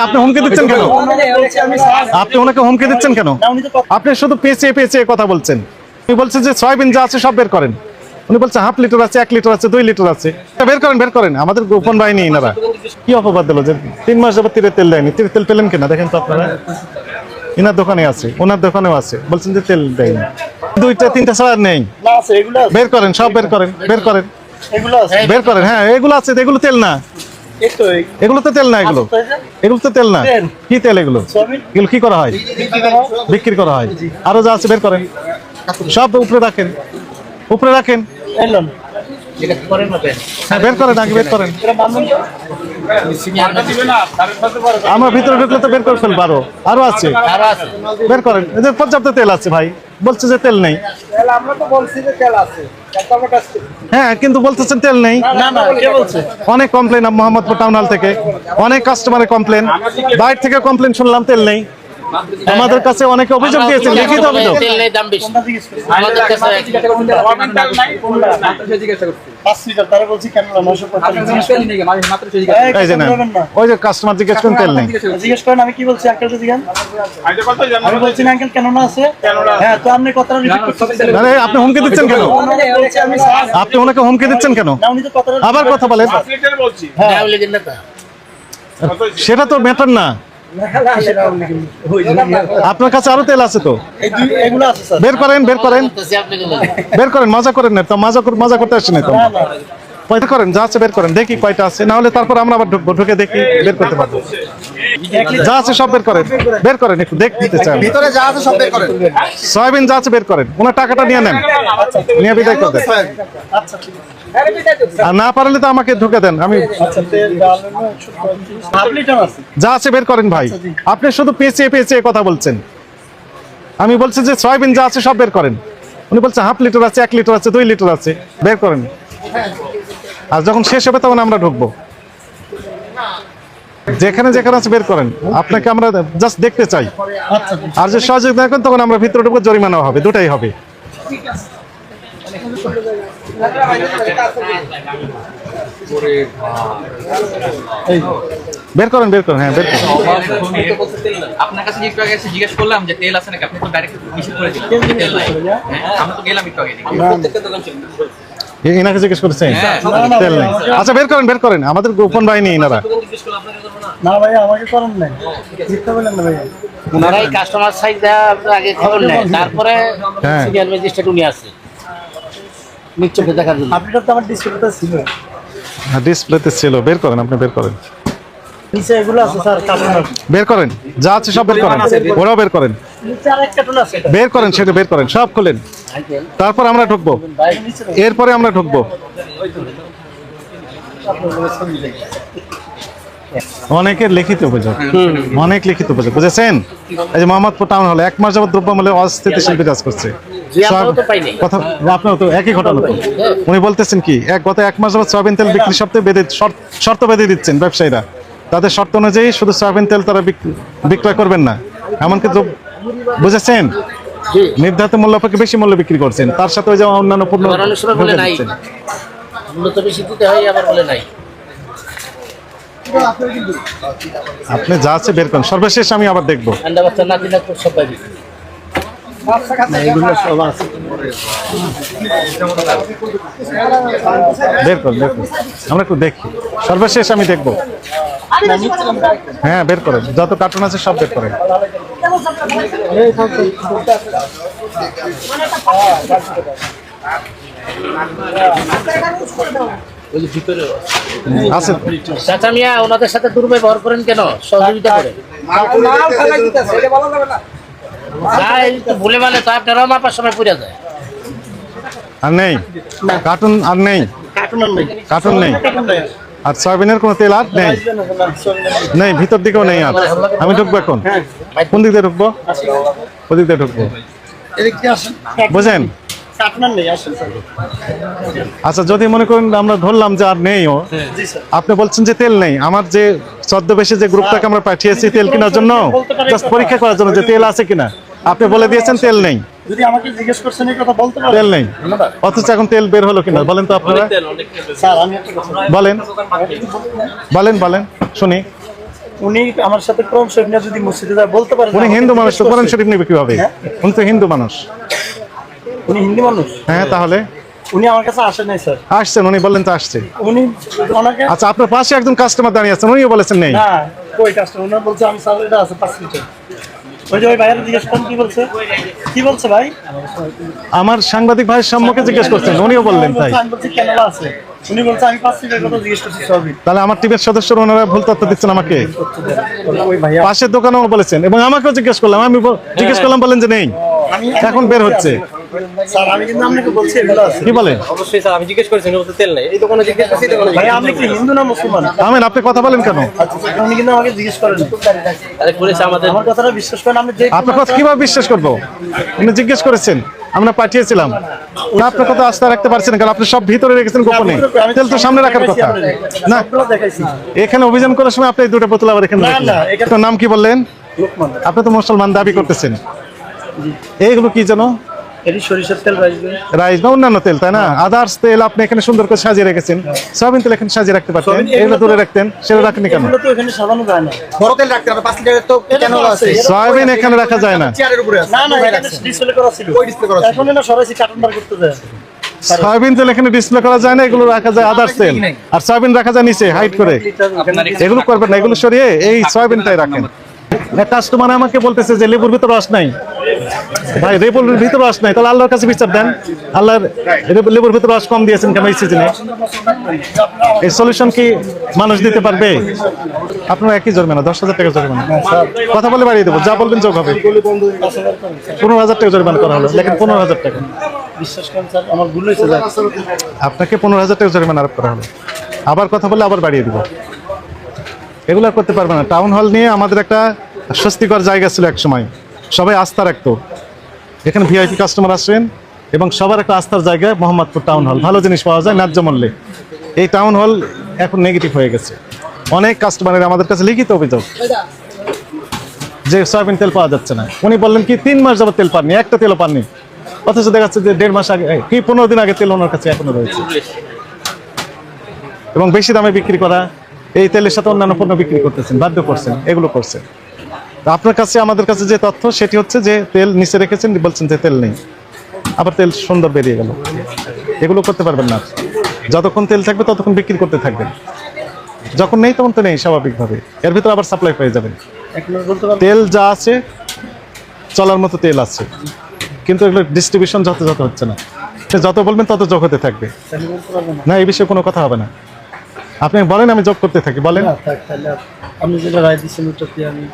আপনি হুমকি দিচ্ছেন কেন? আপনি ওনাকে হুমকি দিচ্ছেন কেন? আপনি শুধু পেঁচিয়ে পেঁচিয়ে কথা বলছেন। উনি বলছেন যে সয়াবিন যা আছে সব বের করেন। উনি বলছে হাফ লিটার আছে, 1 লিটার আছে, 2 লিটার আছে। বের করেন, বের করেন। আমাদের গোপন বাহিনী এনারা কি অপবাদ দিল যে 3 মাস যাবত তীরের তেল দেয়নি। তীরের তেল পেলেন কিনা দেখেন তো আপনারা। ইনার দোকানে আছে, ওনার দোকানেও আছে, বলছেন যে তেল দেয়নি। 2টা 3টা ছাড়া আর নেই। বের করেন, সব বের করেন, বের করেন, বের করেন। হ্যাঁ এগুলো আছে, এগুলো তেল না, এগুলো তো তেল না, এগুলো এগুলো তো তেল না। কি তেল এগুলো? এগুলো কি করা হয়? বিক্রি করা হয়। আরো যা আছে বের করেন, সব উপরে রাখেন, উপরে রাখেন। হ্যাঁ বের করেন, আগে বের করেন। আমার ভিতরে ঢুকলে তো বের করে ফেলবো। আরো আছে, বের করেন। এদের পর্যাপ্ত তেল আছে ভাই, বলছে যে তেল নেই। হ্যাঁ কিন্তু বলতেছেন তেল নেই। অনেক কমপ্লেন মোহাম্মদপুর টাউন হল থেকে, অনেক কাস্টমারের কমপ্লেন, বাইরে থেকে কমপ্লেন শুনলাম তেল নেই। আমাদের কাছে অনেকে অভিযোগ দিয়েছেন, লিখিত অভিযোগ। ওই যে কাস্টমার জিজ্ঞেস করেন তেল নেই। জিজ্ঞেস করেন আমি কি বলছি আঙ্কেল জিজ্ঞান। আমি বলছি না আঙ্কেল কেন না আছে। হ্যাঁ তো আপনি কথাটা রিপিট করতেছেন। আরে আপনি হুমকি দিচ্ছেন কেন? আপনি ওনাকে হুমকি দিচ্ছেন কেন? আবার কথা বলেন। সেটা তো ম্যাটার না। আপনার কাছে আরো তেল আছে তো, বের করেন, বের করেন, বের করেন। মজা করেন না তো, মজা করতে আসছেন না তো। বের করেন, যা আছে বের করেন, দেখি কয়টা আছে। না হলে তারপর আমরা আবার ঢুকবো, ঢুকে দেখি বের করতে পারবো। যা আছে সব বের করেন, বের করেন। একটু দেখতে চাই ভিতরে যা আছে সব বের করেন। সয়াবিন যা আছে বের করেন। ওনার টাকাটা নিয়ে নেন, নিয়ে বিদায় করে দেন। আর না পারলে তো আমাকে ঢুকে দেন। আমি যা আছে বের করেন ভাই। আপনি শুধু পেঁচিয়ে পেঁচিয়ে কথা বলছেন। আমি বলছি যে সয়াবিন যা আছে সব বের করেন। উনি বলছে হাফ লিটার আছে, 1 লিটার আছে, 2 লিটার আছে। বের করেন। আর যখন শেষ হবে তখন আমরা ঢুকবো। যেখানে যেখানে আছে বের করেন। আপনাকে আমরা জাস্ট দেখতে চাই। আর যে সহযোগ দেখেন তখন আমরা ভিতরে ঢুকবো, জরিমানা হবে, দুটাই হবে। বের করেন, বের করেন। হ্যাঁ বের করেন। আপনার কাছে একটু আগে এসে জিজ্ঞেস করলাম যে তেল আছে নাকি, আপনি তো ডাইরেক্ট নিষেধ করে দিলেন তেল নাই। আমরা তো গেলাম একটু আগে, প্রত্যেকটা দোকান ছিল। এনাকে জিজ্ঞেস করেছেন তেল নেই। আচ্ছা বের করেন, বের করেন। আমাদের গোপন বাহিনী এনারা। না ভাই আমাকে করেন নাই, মিথ্যা বলেন না ভাই। ওনারাই কাস্টমার সাইড আগে খবর নেয়, তারপরে সিরিয়াল ম্যাজিস্ট্রেট উনি আসে নিশ্চয় দেখার জন্য। আপনিটা তো আমার ডিসপ্লেতে ছিল। হ্যাঁ ডিসপ্লেতে ছিল। বের করেন, আপনি বের করেন। নিচে এগুলো আছে স্যার, কার্টুন বের করেন, যা আছে সব বের করেন। ওরাও বের করেন, নিচে আরেক কার্টুন আছে। বের করেন, সেটা বের করেন, সব খুলেন। তারপর আমরা ঢুকবো, এরপরে আমরা ঢুকবো। অনেকের লিখিত অভিযোগ, অনেক লিখিত অভিযোগ, বুঝেছেন? এই যে মোহাম্মদপুর টাউন হলে 1 মাস যাবত দ্রব্যমূল্যে অস্থিতিশীল বিরাজ করছে। কথা আপনার তো একই ঘটনা তো। উনি বলতেছেন কি, গত 1 মাস যাবত সয়াবিন তেল বিক্রি শর্ত বেঁধে দিচ্ছেন ব্যবসায়ীরা। তাদের শর্ত অনুযায়ী শুধু সয়াবিন তেল তারা বিক্রয় করবেন না, এমনকি বুঝেছেন নির্ধারিত মূল্য অপেক্ষা বেশি মূল্য বিক্রি করছেন। তার সাথে ওই যে অন্যান্য পণ্য আপনি যা আছে বের করেন। সর্বশেষ আমি আবার দেখবো। বের করেন, বের করেন, আমরা একটু দেখি। সর্বশেষ আমি দেখবো। হ্যাঁ বের করেন, যত কার্টুন আছে সব বের করেন। চাচা মিয়া ওনাদের সাথে দুর্ব্যবহার করেন কেন? সহযোগিতা করেন ভুলে মানে তো আপনারাও মাপার সময় পুড়ে যায়। আর নেই কার্টুন, আর নেই কার্টুন নেই। আর সয়াবিনের কোনো তেল আর নেই, নেই ভিতর দিকেও নেই। আর আমি ঢুকবো এখন। কোন দিক দিয়ে ঢুকবো? ওদিক দিয়ে ঢুকবো, বুঝেন? আচ্ছা যদি মনে করেন আমরা ধরলাম যে আর নেই, আপনি বলছেন যে তেল নেই। আমার যে ছদ্মবেশে যে গ্রুপটাকে আমরা পাঠিয়েছি তেল কেনার জন্য, জাস্ট পরীক্ষা করার জন্য যে তেল আছে কিনা, আপনি বলে দিয়েছেন তেল নেই। যদি আমাকে জিজ্ঞেস করছেন এই কথা বলতে পারেন। তেল নেই, অথচ এখন তেল বের হলো কিনা বলেন তো আপনারা। স্যার আমি একটা কথা বলেন, বলেন, বলেন শুনি। উনি আমার সাথে কোরআন শরীফ নিয়ে যদি মসজিদে যায় বলতে পারেন উনি আমাকে হিন্দু মানুষ, তো জিজ্ঞেস কোরআন করছে। শরীফ নেবে কিভাবে? হ্যাঁ? উনি তো হিন্দু মানুষ। উনি হিন্দি মানুষ, হ্যাঁ, তাহলে উনি আমার কাছে আসে নাই স্যার। আসছেন, উনি বললেন তো আসছে। উনি ওনাকে আচ্ছা, আপনার পাশে একজন কাস্টমার দাঁড়িয়ে আছেন, উনিও বলেছেন নেই। না কই কাস্টমার, ওনার বলছে আমি স্যার এটা আছে 5 লিটার। ওই যে ওই ভাইয়ের জিজ্ঞেস করেন কি বলছে ভাই? আমার সাংবাদিক ভাইয়ের সম্মুখে জিজ্ঞেস করছেন, উনিও বললেন তাই। আমি বলছি কেনলা আছে, উনি বলছে আমি 5 লিটার কথা জিজ্ঞেস করছি সবই। তাহলে আমার টিমের সদস্যরা ওনারা ভুল তথ্য দিচ্ছেন আমাকে। ওই ভাইয়া পাশের দোকানেও বলেছেন এবং আমাকেও জিজ্ঞেস করলাম, আমি জিজ্ঞেস করলাম, বলেন যে নেই। এখন বের হচ্ছে। স্যার আমি কিন্তু আপনাকে বলছি এগুলো আছে। কি বলেন? অবশ্যই স্যার, আমি জিজ্ঞেস করেছি বলতে তেল নাই, এই দোকানে জিজ্ঞেস করছি, এই দোকানে ভাই আপনি কি হিন্দু না মুসলমান? আমেন, আপনি কথা বলেন কেন? উনি কিন্তু আমাকে জিজ্ঞেস করেন। আরে করেছে আমাদের। আমার কথাটা বিশ্বাস করেন, আমি যে আপনার কথা কিভাবে বিশ্বাস করবো? উনি জিজ্ঞেস করেছেন, আমরা পাঠিয়েছিলাম। না, আপনার কথা আস্থা রাখতে পারছেন না, কারণ আপনি সব ভিতরে রেখেছেন গোপনে। তেল তো সামনে রাখার কথা না। সবগুলো দেখাইছি। এখানে অভিযান করার সময় আপনি এই দুটো বোতল আবার এখানে না, রাখলেন। না, এখানে- আপনার নাম কি বললেন? লোকমান, আপনি তো মুসলমান দাবি করতেছেন। এইগুলো কি যেন এটি সরিষার তেল রাখবেন। রাইস বা অন্যান্য তেল, তাই না? আদার্স তেল আপনি এখানে সুন্দর করে সাজিয়ে রেখেছেন। সয়াবিন তেল এখানে সাজিয়ে রাখতে পারতেন, এগুলো দূরে রাখতেন, সেটা রাখেননি কেন? এগুলো তো এখানে সাজানো যায় না। বড় তেল রাখতে হবে 5 লিটারের, তো কেন আছে? সয়াবিন এখানে রাখা যায় না। চেয়ারের উপরে আছে। না না, এখানে ডিসপ্লে করা ছিল। ওই ডিসপ্লে করা ছিল। এখন না সরাসরি কার্টন বার করতে যায়। সয়াবিন তেল এখানে ডিসপ্লে করা যায় না, এগুলো রাখা যায় আদার্স তেল। আর সয়াবিন রাখা যায় নিচে হাইট করে। আপনার এগুলো করবেন না, এগুলো সরিয়ে এই সয়াবিনটাই রাখেন। কাস্টমার আমাকে বলতেছে যে লেবুর ভিতরে রস নাই। ভাই, লেবুর ভিতরে রস নাই, তাহলে আল্লাহর কাছে বিচার দেন। আল্লাহর লেবুর ভিতরে রস কম দিয়েছেন কেন এই সিজনে? এই সলিউশন কি মানুষ দিতে পারবে? আপনার একই জরিমানা, 10,000 টাকা জরিমানা। কথা বলে বাড়িয়ে দেবো, যা বলবেন যোগ হবে। 15,000 টাকা জরিমানা করা হলো, লেখেন 15,000 টাকা। বিশ্বাস করেন স্যার, আমার ভুল হয়েছে স্যার। আপনাকে 15,000 টাকা জরিমানা আরোপ করা হলো। আবার কথা বললে আবার বাড়িয়ে দিব। এগুলো আর করতে পারবে না। টাউন হল নিয়ে আমাদের একটা স্বস্তিকর জায়গা ছিল এক সময়, সবাই আস্থা রাখতো। এখানে ভিআইপি কাস্টমার আসেন এবং সবার একটা আস্থার জায়গায় মোহাম্মদপুর টাউন হল, ভালো জিনিস পাওয়া যায় ন্যায্য মূল্যে। এই টাউন হল এখন নেগেটিভ হয়ে গেছে। অনেক কাস্টমারের আমাদের কাছে লিখিত অভিযোগ যে সয়াবিন তেল পাওয়া যাচ্ছে না। উনি বললেন কি 3 মাস যাবত তেল পাননি, একটা তেলও পাননি। অথচ দেখা যাচ্ছে যে 1.5 মাস আগে কি 15 দিন আগে তেল ওনার কাছে এখনো রয়েছে। এবং বেশি দামে বিক্রি করা, এই তেলের সাথে অন্যান্য পণ্য বিক্রি করতেছেন, বাধ্য করছেন, এগুলো করছেন। তো আপনার কাছে আমাদের কাছে যে তথ্য সেটি হচ্ছে যে তেল নিচে রেখেছেন, বলছেন যে তেল নেই, আবার তেল সুন্দর বেরিয়ে গেল। এগুলো করতে পারবেন না। যতক্ষণ তেল থাকবে ততক্ষণ বিক্রি করতে থাকবেন, যখন নেই তখন তো নেই স্বাভাবিকভাবে। এর ভিতরে আবার সাপ্লাই পেয়ে যাবেন। এখন আর বলতে পারবেন তেল যা আছে চলার মতো তেল আছে, কিন্তু এগুলো ডিস্ট্রিবিউশন যথাযথ হচ্ছে না। যত বলবেন তত যোগ হতে থাকবে। তাহলে বলতে পারবেন না। না, এই বিষয়ে কোনো কথা হবে না। আপনি বলেন, আমি যোগ করতে থাকি, বলেন। না, থাক, তাহলে আপনি যেটা রায় দিচ্ছেন ওটাতে আমি,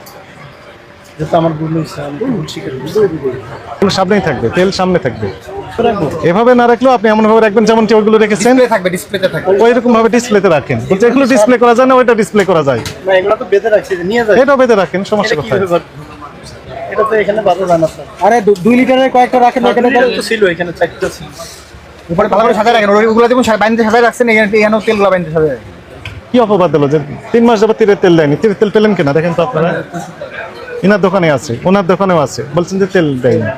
যেটা আমার ভুল হয়েছে আমি ভুল স্বীকার করছি। তেল সামনেই থাকবে, তেল সামনে থাকবে। রাখবো। এভাবে না রাখলেও আপনি এমন ভাবে রাখবেন যেমন ওইগুলো রেখেছেন ডিসপ্লে থাকবে, ডিসপ্লেতে থাকবে। ওই রকম ভাবে ডিসপ্লেতে রাখেন। বলছে এগুলো ডিসপ্লে করা যায় না, ওইটা ডিসপ্লে করা যায়, না এগুলো তো বেঁধে রাখছি, নিয়ে যায়। এটাও বেঁধে রাখেন, সমস্যা এটা কোথায়? কিভাবে বাঁধবো? এটা তো এখানে বাধা যায় না স্যার। আরে 2 লিটারের কয়েকটা রাখেন এখানে, তো ছিল এখানে 4টা ছিল। উপরে ভালো করে সাজায় রাখেন। ওইগুলো যেমন বাইন্দে সাজায় রাখছেন, এখানেও তেলগুলো বাইন্দে সাজায় রাখেন। কি অপবাদ দিল যে 3 মাস যাবত তীরের তেল দেয়নি? তীরের তেল পেলেন কিনা দেখেন তো আপনারা। ইনার দোকানে আছে, ওনার দোকানেও আছে, বলছেন যে তেল দেয়নি।